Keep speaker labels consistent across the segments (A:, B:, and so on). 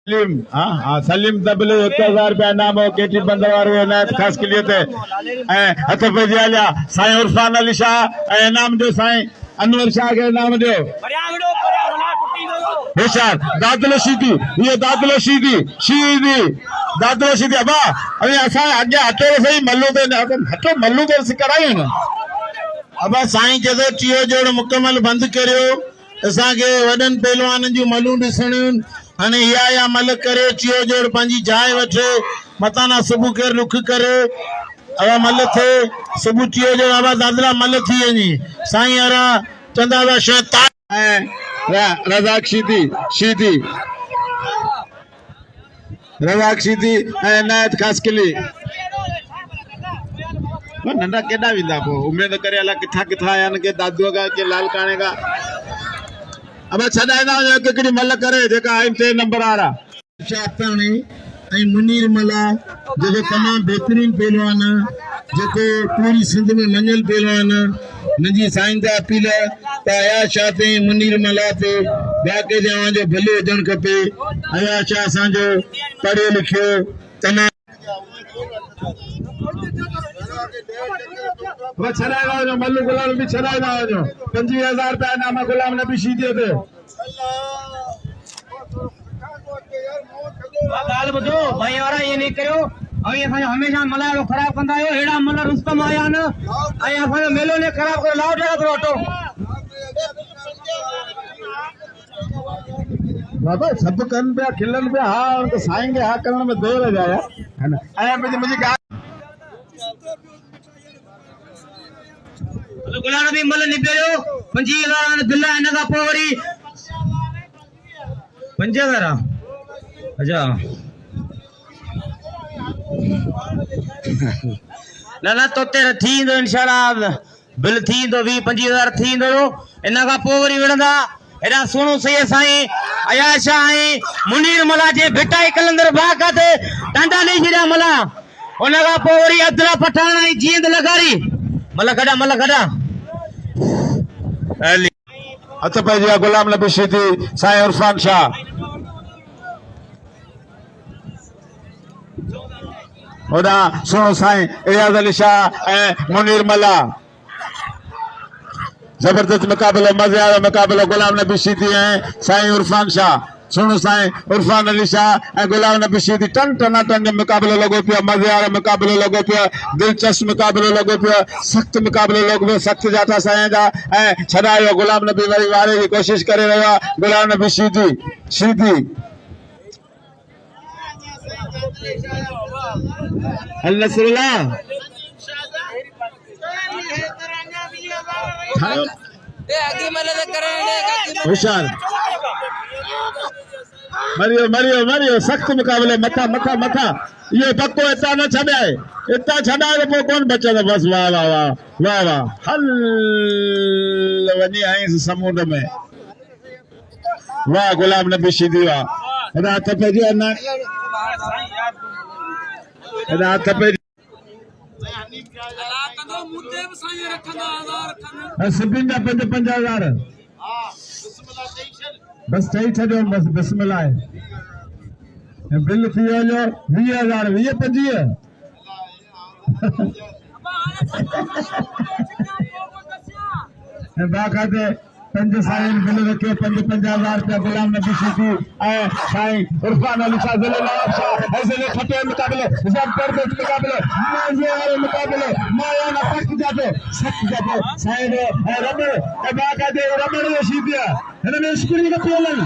A: सलीम सलीम तबले 1000 रुपया नाम हो केटी बंदवार इनायत खास के लिए थे हथ पे जिया साईं उर्फान अली शाह नाम दो साईं अनवर शाह के नाम दो होशियार दादलो शीदी ये दादलो शीदी दादलो शीदी अबा अभी असा आगे हटो सही मल्लू ते हटो मल्लू ते सिकरायो न अबा साईं जदो टियो जोड़ मुकम्मल बंद करियो असा के वडन पहलवान जो मल्लू दिसणियूं हाने या मल करे चियो जोड़ पंजी जाए वठे मताना सुबह के रुख करे अवा मल थे सुबह चियो जोड़ अवा दादरा मल थी वनी साईं अरा चंदा दा शैतान रज़ाक शीदी रज़ाक शीदी इनायत खास किली नंढा केडा विंदा पो उम्मीद करे अला किथा किथा आया न के दादू का के लाल काने का अब छदाइना केकड़ी मल करे जेका आइम ते नंबर आ रहा शातानी आई मुनीर मला जो तमाम बेहतरीन पहलवान जो पूरी सिंध में मंजल पहलवान नजी साईं दा अपील आया शाते मुनीर मला ते बाकी जवां जो भले हुजण खपे आया शाह असांजो पढ़ियो लिखियो तमाम छड़ाए मल्लू गुलाम भी छड़ाए 25,000 रुपया नामा गुलाम नबी शीदी थे
B: गाल बुधो भाई वारा ये नहीं करो अभी असा हमेशा मलायो खराब कंदा आयो हेड़ा मन रुस्तम आया न आई असा मेलो ने खराब कर लाओ जगह तो ऑटो
A: बाबा सब कन पे खिलन पे हां तो साईं के हा करण में देर है जाया है ना आया मुझे
B: गुलाम नबी मल निबेरो 25,000 दिल्ला इनका पोवरी 5000 अच्छा ना तो तेरा थी दो इंशाल्लाह बिल थी दो 20-25,000 थी दो इनका पोवरी विणदा एडा सोनो सही साईं अयाशा आई मुनीर मला जे बेटा कलंदर बागत टांडा नहीं छिड़ा मला उनका पोवरी अदला पठान आई जींद लगारी मला गड़ा
A: हथ पे जिया गुलाम नबी शीदी साईं उर्फान शाह ओदा सुनो साईं एयाज अली शाह मुनीर मला जबरदस्त मुकाबला मजे आया मुकाबला गुलाम नबी शीदी साईं उर्फान शाह सुनो साईं उर्फान अली शाह गुलाम नबी शीदी टन टना टन मुकाबलो लगो पिया मजे आ मुकाबलो लगो पिया दिलचस्प मुकाबलो लगो पिया सख्त मुकाबलो लगो पिया सख्त जाता साईं जा छड़ायो गुलाम नबी वरी वारे की कोशिश करे रहा गुलाम नबी शीदी अल नसरुल्लाह होशियार मरियो सख्त मुकाबले मथा ये पक्को इतना न छड़ाए इतना छड़ाए तो कौन बचा था बस वाह हल वनी आई समुद्र में वाह गुलाम नबी शीदी वाह रात पे जी ना रात पे सभिन जा 50,000 बस सही छो बस बिस्मिल्लाह बिल थी वञो 20,000 25 बाकायदे 5 साईं बिल रखे 50,000 रुपया गुलाम नबी शीदी साईं उर्फान अली शाह ज़िले नवाब शाह ऐसे खटे मुकाबले जबरदस्त मुकाबले मजे वाले मुकाबले मायाना सख्त जातो साईं रमण बाकायदे रमण शीदी है ना स्क्रीन का पेलन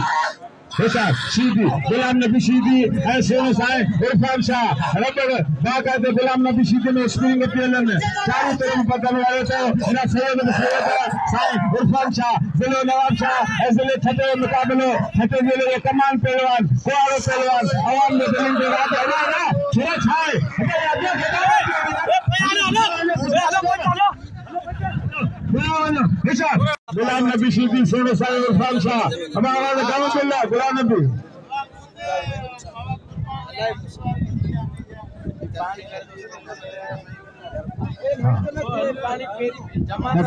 A: होशियार शीदी गुलाम नबी शीदी ऐसे साईं उर्फान शाह रमण बाकायदे गुलाम नबी शीदी में स्क्रीन का पेलन चारों तरफ बदल वाले तो इना सैयद साईं उर्फान शाह ज़िले नवाब शाह ऐसे छठे मुकाबले छठे ज़िले कमान पहलवान कुआरो पहलवान आवाम में दिल्ली के राज हमारा छुरा छाए गुलाम नबी शीदी सोनो साईं उर्फान शाह हमारा गाँव मिला गुलाम नबी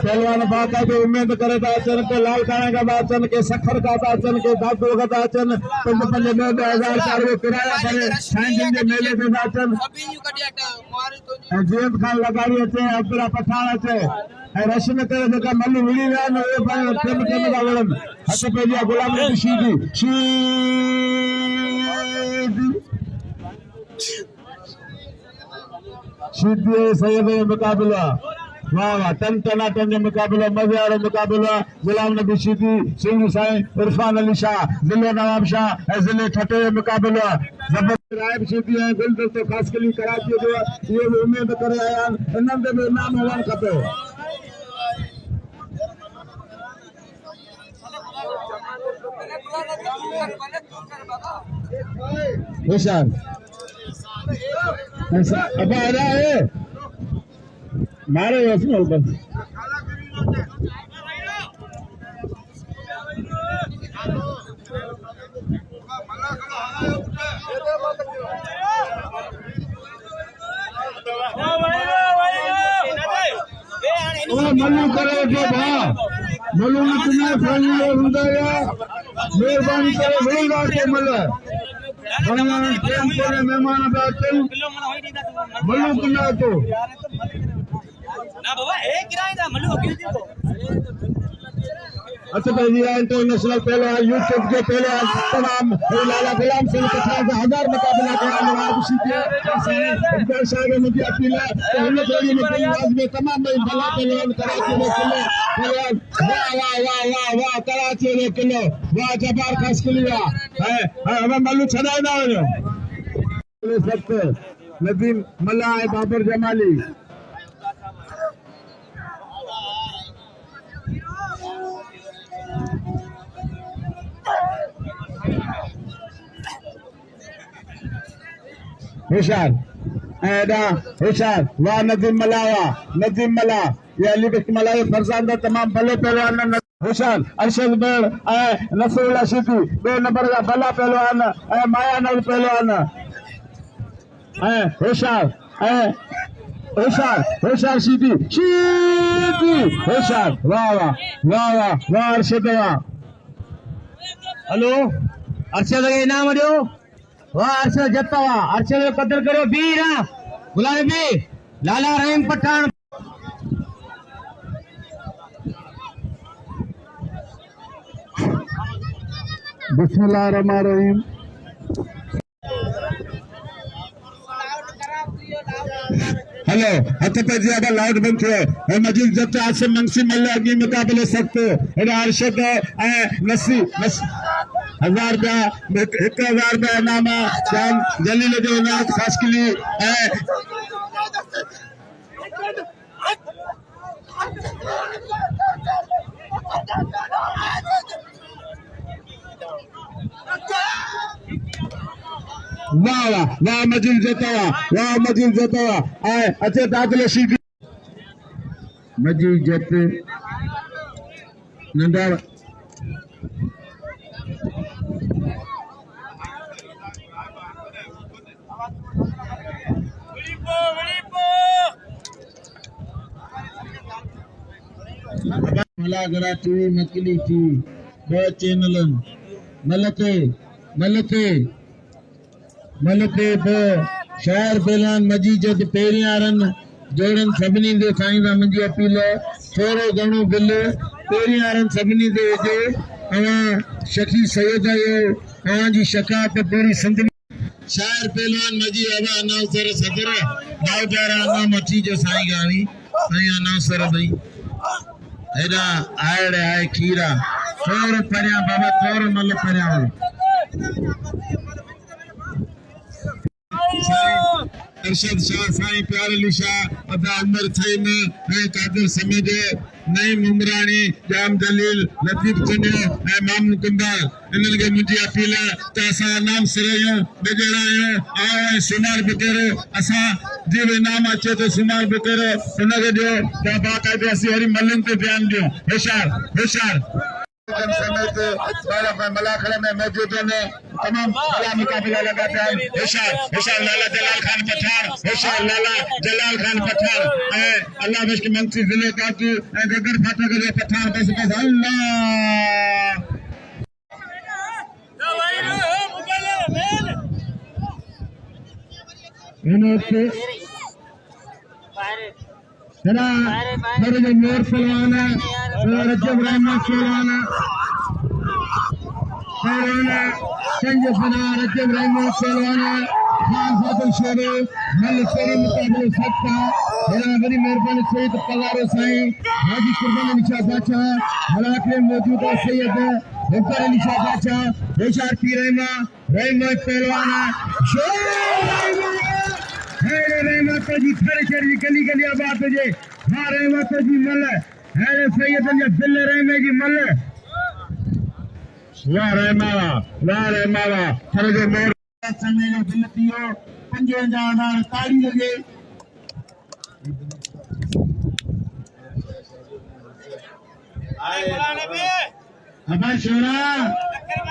A: पहलवान बाकायदे उम्मीद करे था अचन के लाल खाने का अचन के सखर का अचन के दादू का अचन 5,000 चार किराया भरे साइन के मेले के अचन जीत खान लगावी अचे अब्दुल्ला पठान अचे रशियन करे जेका मल्लू विड़ी रहा न वो भाई केम का वड़न हथ पे जी गुलाम नबी शीदी शीदी सैयद मुकाबला वाह वाह टन टन मुकाबला मजे वाला मुकाबला गुलाम नबी शीदी सिंह साईं इरफान अली शाह जिले नवाब शाह जिले ठटे मुकाबला जबरदस्त रायब शीदी है गुलदस्त खास कली कराची जो ये उम्मीद करे आया इनन दे नाम हुअण खपे होशियार ऐसा अब आ रहा है मारे उसमें ऊपर मल्लू करे जो भा मल्लू ने तुम्हें फैली होता है मेहरबानी करे वही बात है भगवान प्रेम करे मेहमान बात मल्लू कुना तो
C: ना बाबा एक किराए दा मल्लू अकेले तो
A: अच्छा भाई इंटरनेशनल पहलवान यूट्यूब के पहलवान तमाम लाला गुलाम सिंह के 1000 मुकाबला करने नवाब शीदी इधर शाह मुझे अपील है तो हम थोड़ी में में तमाम भला पहलवान कराची में किलो पहलवान वाह वाह वाह वाह वाह कराची में किलो वाह जबार खास किलिया है हमें मल्लू छड़ाए ना हो सब नदीम मल्ला है बाबर जमाली होशियार ऐदा होशियार वाह नदीम मला ये अली बिक मला फरजांदा तमाम भले पहलवान होशियार अरशद बेड़ नसरुल्लाह शीदी 2 नंबर का भला पहलवान माया नल पहलवान होशियार होशियार शीदी होशियार वाह वाह वाह वाह वाह अरशद वाह
B: हेलो अर्शद के इनाम दियो वाह अर्शद जत्ता वाह अर्शद जो कदर करो वीर गुलाम नबी लाला रहीम पठान
A: बिस्मिल्लाहिर्रहमानिर्रहीम हेलो हथ पे जी अब लाउड बंद थियो मजीद जब आसिम मंसी मल्ला अगी मुकाबले सकते अरशद नसी 1000 रुपया 1000 रुपया इनाम शाम जलील जो इनाम खास के लिए वाह वाह वाह मजीद जतवा अच्छे दाखिले शीदी मजीद जत नंदा मलागरा टीवी मकली थी 2 चैनलन मलते शहर पहलवान मजीजत पेरियारन जोड़न सभिनी दे साईं दा मुंहिंजी अपील थोरो घणो बिल पेरियारन सभिनी दे हुजे शकी सैयद आयो जी शकात पूरी सिंध शहर पहलवान मजी अवा अनाउंसर सदर नावजारा नाम अची जो साईं गावी साईं अनाउंसर भई एडा आड़े आए खीरा थोरो परियां बाबा थोरो मल परियां अरशद शाह साईं प्यार अली शाह अदा उमर थई में कादिर समेत नईम उमरानी जाम जलील लतीफ चंडियो मामू कुंडाल इन्हनि खे मुंहिंजी अपील आहे त असां नाम सिरायूं बिगड़ा आहियूं आओ शुमार बि करो असां जी बि नाम अचे त शुमार बि करो हुनखे ॾियो त बाक़ाइदे असीं वरी मलनि ते ध्यानु ॾियूं होशियार समेत मलाखड़ा में मौजूद हैं तमाम बड़ा मुकाबला लगाते हैं होशियार लाला जलाल खान पठान होशियार लाला जलाल खान पठान अल्लाह बख्श मंत्री जिले का की गगर फाटक के पठान बस अल्लाह तेरा मेरे जो मोर पहलवान है रजब रहमान पहलवान संजय फना रजब रहमान पहलवान खान फातल शेरे मल शेरी मुकाबले सकता मेरा बड़ी मेहरबानी सैयद पलारो साईं हाजी कुर्बानी निशा बादशाह मलाके मौजूदा सैयद मुफ्तर अली शाह बादशाह होशियार पी रहमान पहलवान रहमत जी खड़े शहर गली गली आबाद जे हां रहमत जी मल है सैयद दिल रहमे जी मल वाह रहमा खड़े जो मोर समय जो दिल थियो 55,000 ताली लगे अबा शोरा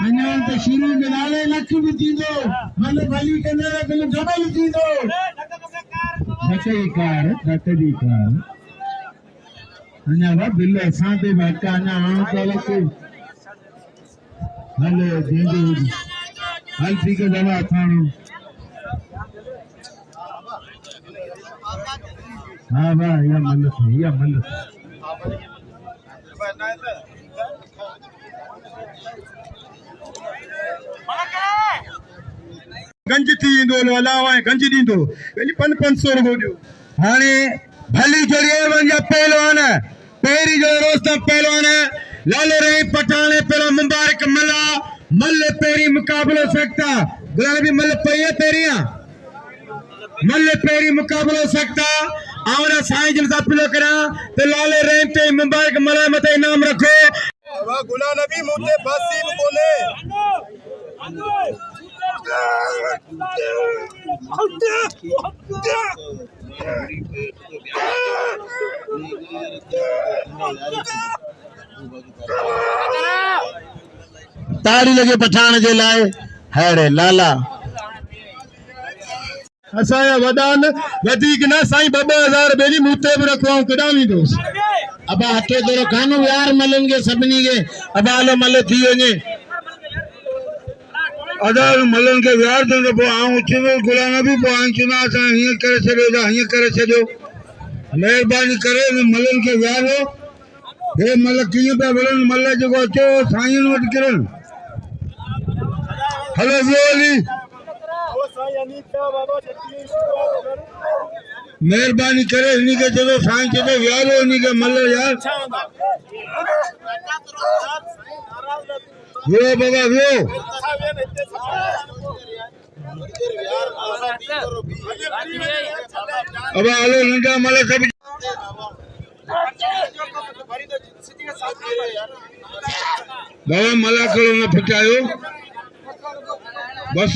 A: अन्या तो शुरू में नाले लख भी थींदो मन भली कंदे बिल डबल थींदो घटदी कार अन्या वा बिल असां ते बाका अन्या हां तलक हले देंदो हल थी के दवा थाणो हां वाह या मन गंज थी इंदो अलावा गंज दींदो 500 रुपयो ॾियो हाणे भली जोड़िए वंजा पहलवान पेरी जो रोस्तम पहलवान लाले रे पठाने पेरो मुबारक मला मल पेरी मुकाबलो सकता गुलाम भी मल पई पेरिया मल पेरी मुकाबलो सकता आवरा साईं जन सा पिलो करा ते लाले रे ते मुबारक मला मते इनाम रखो वा गुलाम नबी मुते फासी कोने ताड़ी लगे पठान जे लाए हैड़े लाला असाया वदान वधीक ना साईं 2,000 बेली मुते भी रखवाऊं कडावी दोस अबा हटे तोरो कानू यार मलन के सबनी के अबा लो मल थी वने अदाल मलन के यार तो आऊं चुनो गुलाना भी पो आऊं चुना सा हिय करे छडो मेहरबानी करे मलन के यार हो हे मल किए पे बोलन मल जो अचो साईं वट किरन हेलो जोली मेहरबानी करे इन्हीं के चलो साईं चलो यार हो इन्हीं के मल यार वो बाबा वो अब आलो नंगा मल सब बाबा मला करो न फटायो बस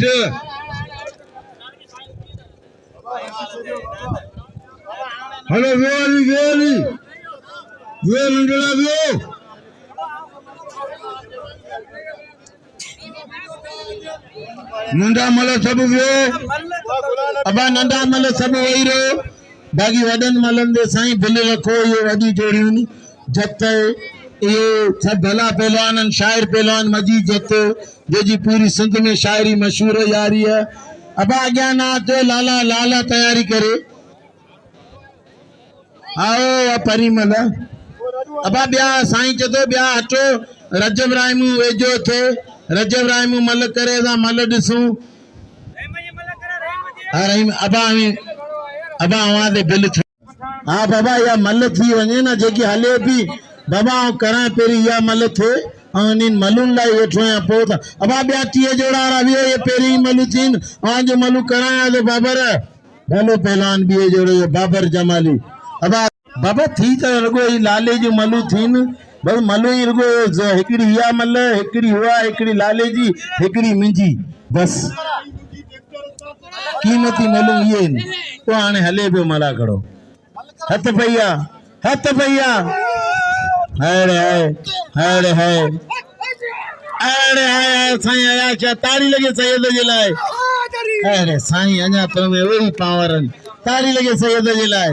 A: हेलो वेली नंगला वो नंदा मल सब वो अबा नंदा मल सब वही रो बाकी वडन मलन दे साईं बिल रखो ये वडी जोड़ियों जत ये सब भला पहलवान शायर पहलवान मजीद जत जी पूरी सिंध में शायरी मशहूर यारी है अबा अॻियां ना तो लाला तैयारी करे आओ परिमल अबा ॿिया साईं चतो ॿिया हटो रजब रायमू वेझो थे रजब रायमू मल करे दा मल ॾिसूं अबा आवाज़ बिल हाँ बाबा या मल थी वने ना जेकी हले भी बाबा करा पेरी या मल थे इन मलुन लाई वेठो या पो अबा ॿिया 30 जोड़ा रवियो ये पेरी मलु थीन जो मलु कराया तो बाबर भलो पहलवान भी जोड़े बाबर जमाली अबा बाबा थी तो रगो लाले जो मलु थीन बस मलु ही रगो हिकड़ी या मल हिकड़ी हुआ हिकड़ी लाले जी हिकड़ी मिंजी बस कीमती मलु ये तो आने हले पे मला करो हथ भैया हाय अरे है साईं आयाशा ताड़ी लगे सैयद जे लाइ अरे साईं अञा तो में वही पावर ताड़ी लगे सैयद जे लाइ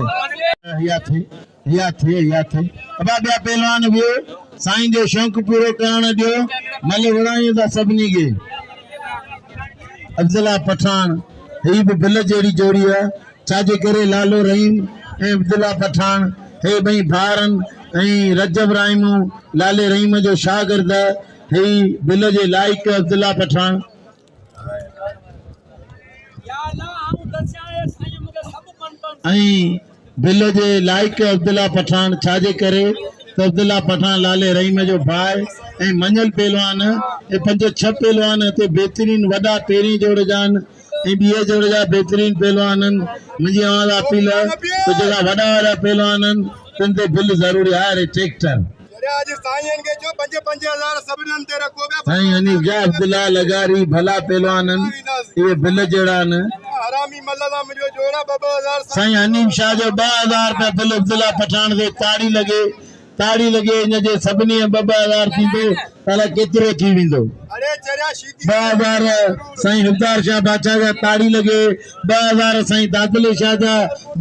A: या थे अब ॿिया पहलवान भी साईं जो शौक़ पूरो करण ॾियो मल वड़ायूं था सभिनी खे अब्दुल्ला पठान ही भी बिल जहिड़ी जोड़ी आहे छाजे करे लालो रहीम ऐं अब्दुल्ला पठान हे ॿई भाउरनि ऐं रजब राइमू लाले रहीम जो शागिर्द हे बिल जे लाइक अब्दुल्ला पठान ऐं बिल जे लाइक अब्दुल्ला पठान छाजे करे त अब्दुल्ला पठान लाले रहीम जो भाउ ऐं मंझल पहलवान ऐं 5-6 पहलवान हिते बहितरीन वॾा पहिरीं जोड़ जा आहिनि ऐं ॿिए जोड़ जा बहितरीन पहलवान आहिनि मुंहिंजी आवाज़ अपील आहे त जेका वॾा पहलवान आहिनि तिन ते बिल ज़रूरी आहे ट्रैक्टर साईं हनीफ जा अब्दुल्ला लगारी भला पहलवान आहिनि इहे बिल जहिड़ा आहिनि साईं हनीफ शाह जो 2000 रुपया बिल अब्दुल्ला पठान ते ताड़ी लगे इन जे सभिनी 2000 थींदो भला केतिरो थी वेंदो 2000 साईं हुफ्तार शाह बादशाह जा ताड़ी लगे 2000 साईं दादुल शाह जा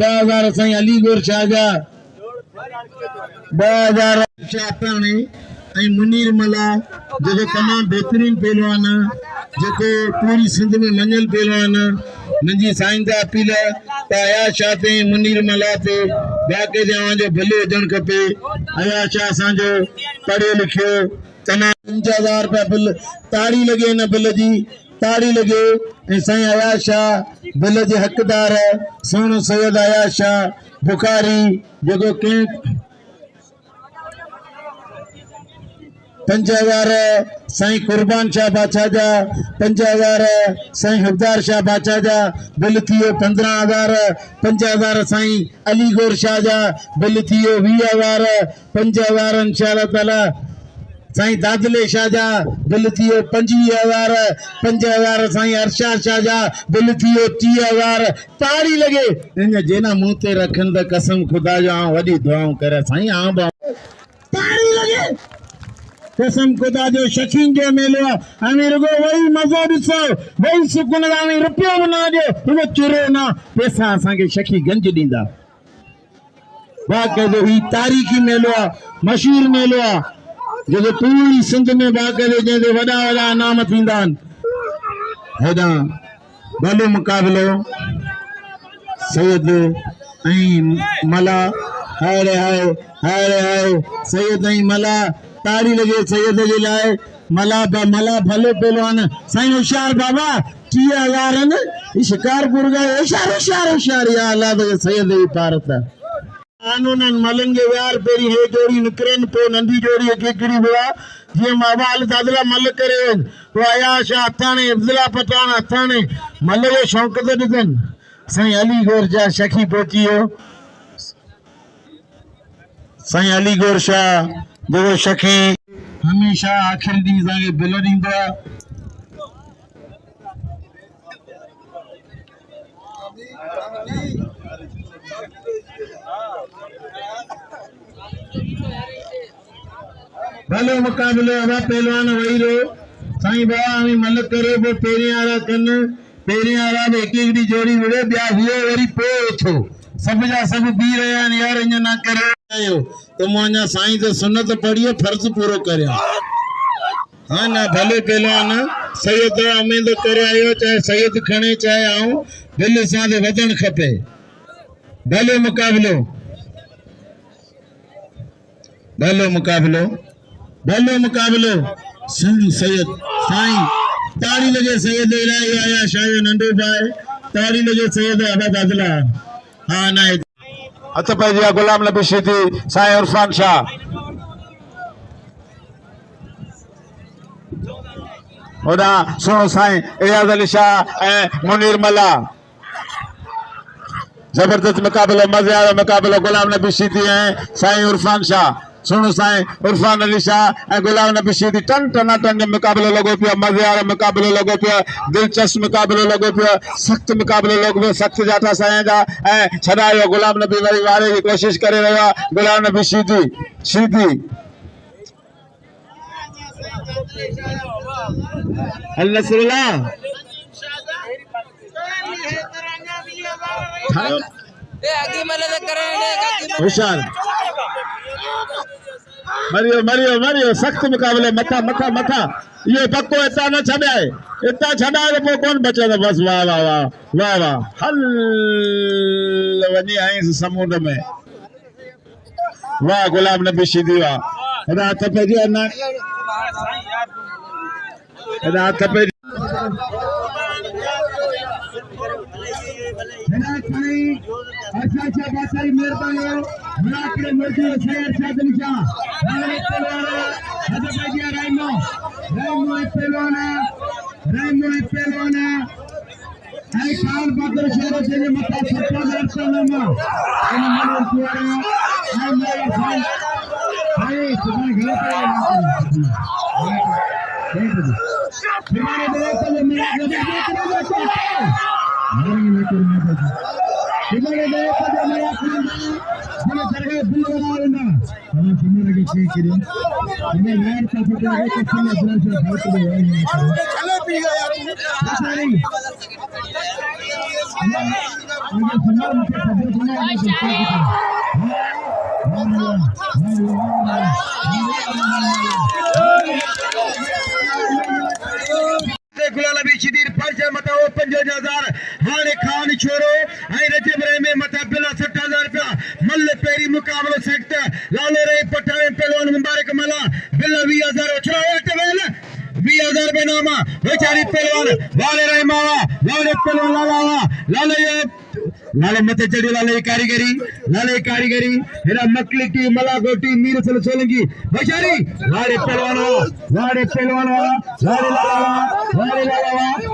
A: 2000 साईं अलीगोर शाह जा 2000 शाह पाणी ऐं मुनीर मला जेको तमामु बहितरीन पहलवान जेको पूरी सिंध में मञल पहलवान मुंहिंजी साईं ते अपील आहे त अयाज शाह ते मुनीर मला ते बाक़ी जो भले हुजणु खपे अयाज शाह असांजो पढ़ियो लिखियो तमामु 5000 रुपया बिल ताड़ी लगे हिन बिल जी ताड़ी लगे ऐं साईं अयाज शाह बिल जे हक़दार सोनो सैयद अयाज शाह बुखारी जेको कंहिं 5000 साईं कुर्बान शाह बादशाह जा 5000 साईं हुफ्तार शाह बादशाह जा बिल थियो 15000 5000 साईं अलीगोर शाह जा बिल थियो 20000 5000 इंशाअल्लाह ताला साईं दादले शाह जा बिल थियो 25000 5000 साईं अरशाद शाह जा बिल थियो 30000 ताड़ी लगे इन जेना मुंह ते रखन द कसम खुदा जो वडी दुआऊं करे साईं ताड़ी लगे कसम खुदा जो शकीन जो मेलो हमें रुगो वही मज़ो ॾिसो वही सुकून हमें रुपयो बना दो रुगो चुरो ना पैसा असांखे शकी गंज ॾींदा बाक़ाइदो ही तारीख़ी मेलो आहे मशहूर मेलो आहे जेको पूरी सिंध में बाक़ाइदे जंहिंते वॾा इनाम थींदा आहिनि हेॾां भलो मुक़ाबिलो सैयद ऐं मला हाय सैयद ऐं मला ताड़ी लगे सैयद जे लाइ मला भले पहलवान साईं होशियार बाबा 30000 न शिकारपुर का होशियार या अल्लाह दे सैयद जी पारत कानूनन मलंगे यार पेरी हे जोड़ी निकरन पो नंदी जोड़ी केकड़ी हुआ जे मावाल दादला मल करे वो अयाज शाह हथाणे अब्दुल्ला पठान हथाणे मल जो शौक़ ते ॾिसनि साईं अलीगोर जा शकी पहुचियो साईं अलीगोर शाह जो शकी हमेशा आखिर ॾींहुं असांखे बिल ॾींदो आहे भलो मुक़ाबिलो हवा पहलवान वही रहो साईं बाबा हमें मल करे पोइ पहिरें वारा कनि पहिरें वारा बि हिकु हिकिड़ी जोड़ी विड़े ॿिया वीहो वरी पोइ वेठो सब जा सब बी रहा है यार इन ना करे तो मुझे साईं तो सुन्नत पढ़िए फर्ज पूरो करियो हाँ ना भले पहलवान सैयद उम्मीद करे आयो चाहे सैयद खणे चाहे आऊं दिल सां ते वधण खपे भलो मुक़ाबिलो सिंध सैयद साईं ताड़ी लगे सैयद इलाही आया शाह नंढो भाई ताड़ी लगे सैयद अहमद आदिला हाँ ना हथ पे दिया गुलाम नबी सिद्दी साईं इरफान शाह ओदा सुनो साईं इयाज अली शाह मुनीर मला जबरदस्त मुकाबला मजे वाला मुकाबला गुलाम नबी सिद्दी साईं इरफान शाह सुनो साईं इरफान अली शाह गुलाम नबी सिद्दी टन जो मुकाबलो लगो पिया मजे वाला मुकाबलो लगो पिया दिलचस्प मुकाबलो लगो पिया सख्त मुकाबलो लगो पिया सख्त जाता साईं जा छड़ायो गुलाम नबी वरी वारे की कोशिश करे रहा गुलाम नबी सिद्दी अल नसरुल्लाह होशियार मरियो मरियो मरियो सख्त मुकाबले मथा मथा मथा ये पक्को इतना न छड़ाए इतना छड़ाए तो कौन बचे बस वाह वाह वाह वाह वाह हल वनी आई समुद्र में वाह गुलाम नबी शीदी वाह रात पे जी ना रात पे अच्छा अच्छा बहुत सारी मेहरबानी मुनाफे मर्जी शेर शादी शाह राइमो राइमो पेलवाना आई खान बदर शेर से मता सत्ता दर्शनमा इन मन कुआरा आई मेरे भाई भाई तुम्हारे घर पे तुम्हारे देश में मेरा तुम्हारे देश में मेरा हम सरकार बिल बना लेना हम तुम्हारे के चीज करें हमें नया का पता है कि कितना ब्रांच है बहुत बड़ा है चलो पी गया यार नहीं हम समाज में खबर सुना गुलाम नबी शिदीर पंच मता 5000 हाने खान छोरो आई रजब रे में मता बिला 60000 रुपया मल्ले पेरी मुकाबलो सकता लालो रे पठाने पहलवान मुबारक मला बिला 20000 छुड़ाए टेबल 20000 रुपया नामा बेचारी पहलवान वाले रे मावा वाले पहलवान लाला लाले ये लाले मते चढ़ी लाले कारीगरी हेरा मकली टी मला गोटी मीर सल सोलंगी बेचारी वाले पहलवान लाला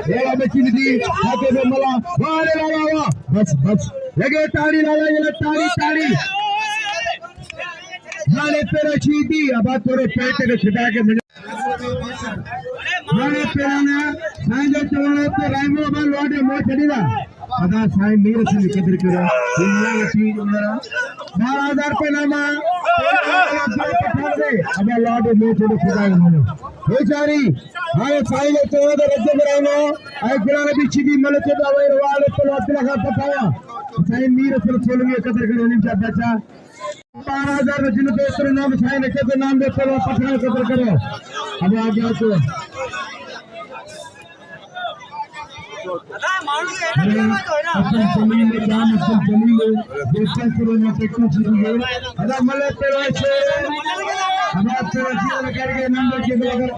A: हेरा बची दी हाथे में मला वाले लाला बस लगे ताड़ी लाला ये ताड़ी लाले पेरा चीती अब तोरे पेट के छिपा के वाले पेराना सांजो चवनो पे राइमो बल वाडे मो चढ़ीला अदा साईं मीर से कदर करो दुनिया चीज मेरा 12000 रुपए नामा अब लॉर्ड में छोड़ खुदा ने बेचारी हाय साईं तो रज्जे करानो आई गुलाम नबी छिदी मल के दावे वाले तो अब्दुल्ला का पताया साईं मीर से छोड़िए कदर करो नहीं बच्चा 12000 जिन दोस्तों नाम साईं ने के नाम दे चलो पटना कदर करो अब आ गया तो अपन जमीन में जान अपन जमीन में देखते शुरू में टेक्नो शुरू है अदा मले पेरो छे अब आप पेरो जीवन करके नंबर के अगर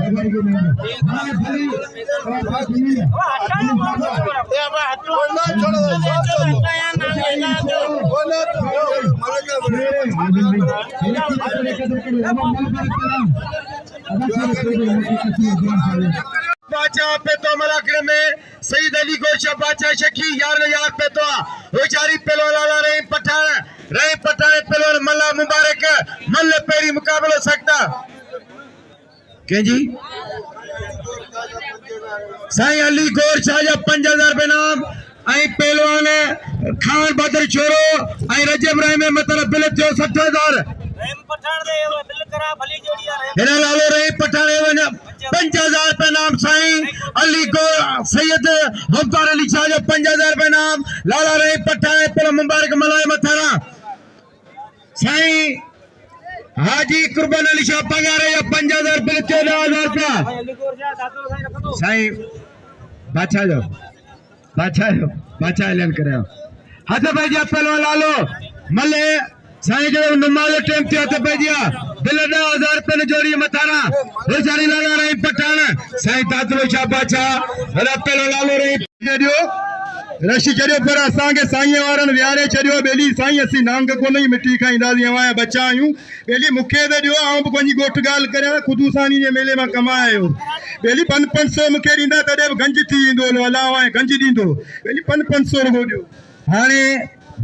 A: लगा के नंबर हां भली और बात नहीं है ए अब बोलना छोड़ बाचा पे तो मराकड़े में सईद अली गोशा बाचा शकी यार पे तो बेचारी पेलवान रही पठान पेलवान मल्ला मुबारक मल्ल पेरी मुकाबला सकता के जी साईं अली गोशा जा 5000 रुपए नाम आई पेलवान खान बदर छोरो आई रजब राय में मतलब बिल थियो 60000 हेरा लालो रही पठाने 5000 रुपए नाम साईं अली को सैयद हफ्तार अली शाह जो 5000 रुपए नाम लाला रही पठाने पर मुबारक मलाय मथारा साईं हाजी कुर्बान अली शाह पगार है 5000 रुपए 14000 रुपया साईं बादशाह ऐलान करे हाथ भाई जी पहलवान लालो मले साईं जो नमाज टाइम थे तो भेजिया बिल 10000 रुपए ने जोड़ी मथाना बेचारी लाला रही पठान साईं तातलो शाह बादशाह हरा पहलो लालो रही दियो रशी चढ़ियो पर असांखे साईं वारन विहारे चढ़ियो बेली साईं असी नांग को नहीं मिट्टी खाईंदासीं हवाया बच्चा आहियूं बेली मूंखे त ॾियो ऐं बि पंहिंजी ॻोठ ॻाल्हि करियां ख़ुदूसानी जे मेले मां कमायो बेली 500 मूंखे ॾींदा तॾहिं बि गंज थी ईंदो अलाह गंज ॾींदो बेली 500 रुपयो ॾियो हाणे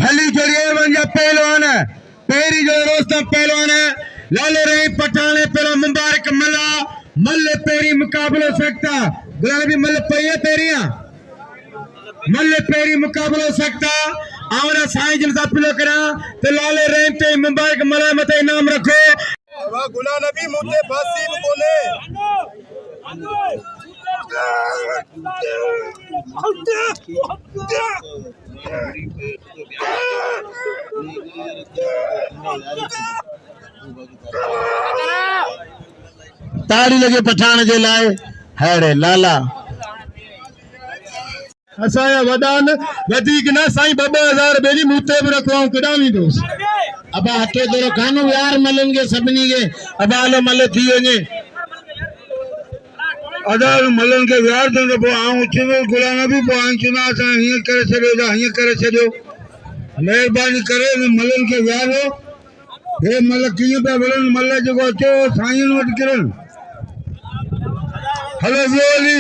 A: भली चढ़ियो वञा पहलवान पेरी जो रोस्ता पहलवान लालो रही पठाने पेरो मुबारक मला मल पेरी मुकाबलो सकता गुलाम नबी मल पई पेरिया मल पेरी मुकाबलो सकता आवरा साईं जिन सा पिलो करा ते लाले रही ते मुबारक मला मते इनाम रखो
D: गुलाम नबी मुझे फांसी कोने
A: ताड़ी लगे पठान जे लाए हैड़े लाला असाया वदान वधिक न साईं 2-2000 बेरी मूते भी रखवाऊं केॾा वेंदोस अबा हटे थोरो खानो यार मलन के सभिनी के अबा हलो मल थी वञे अदाल मलन के यार तो पो आऊं चुनो गुलाम भी पो आऊं चुना सा हिय करे छड़ो जा हिय करे छड़ो मेहरबानी करे मलन के यार हो हे मल किए पे बोलन मल जो अचो साईं वट किरन हेलो जोली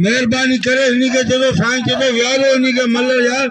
A: मेहरबानी करे इन्हीं के चलो साईं चलो यार हो इन्हीं के मल यार